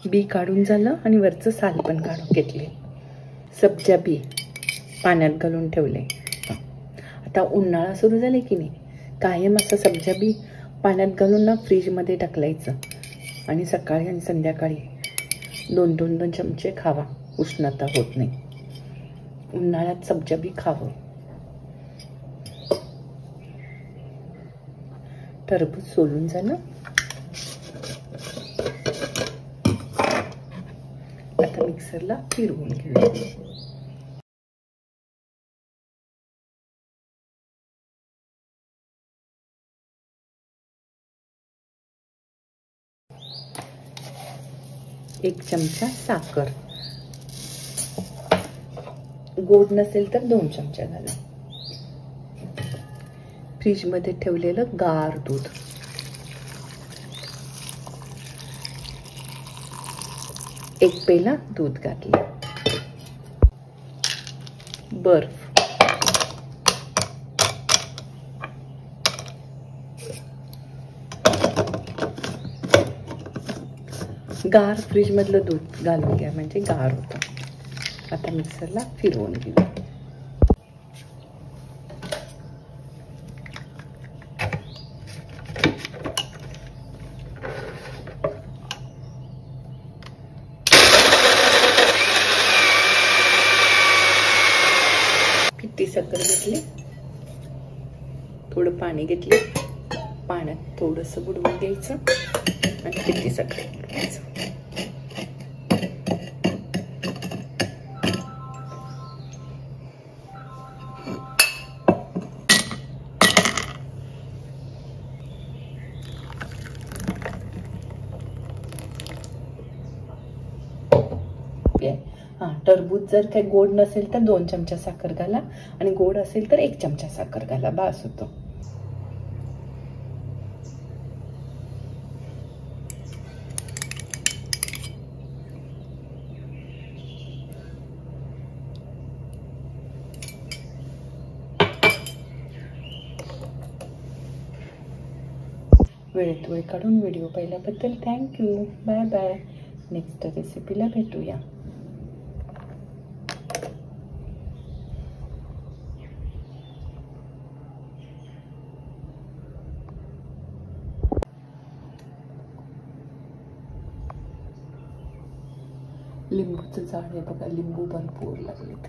बी काढून झालं आणि वरचं साल पण काढून घेतले. सब्जा बी पाण्यात घालून ठेवले. आता उन्हाळा सुरू झाले की नाही, कायम असं सब्जा बी पाण्यात घालून ना फ्रीजमध्ये टाकलायचं आणि सकाळी आणि संध्याकाळी 2-2 चमचे खावा. उष्णता होत नाही. उन्हाळ्यात सब्जा बी खावं. टरबूज सोलून झालं. आता मिक्सरला फिरवून घेऊया. एक चमचा साखर, गोड नसेल तर 2 चमचे घाला. फ्रीज मध्ये ठेवलेलं गार दूध, एक पेला दूध घातले. बर्फ, गार फ्रीज मधलं दूध घालून घ्या म्हणजे गार होतं. आता मिक्सरला फिरवून घेऊ. पिठी साखर घेतली, थोडं पाणी घेतले, पाण्यात थोडंसं बुडवून घ्यायचं आणि पिठी साखर बुडवायचं. टरबूज जर काही गोड नसेल तर 2 चमचा साखर घाला आणि गोड असेल तर 1 चमचा साखर घाला, बास होतो. वेळेत वेळ काढून व्हिडिओ पाहिल्याबद्दल थँक्यू. Bye bye. नेक्स्ट रेसिपीला भेटूया. लिंबूचं झाड आहे बघा, लिंबू भरपूर लागलेत.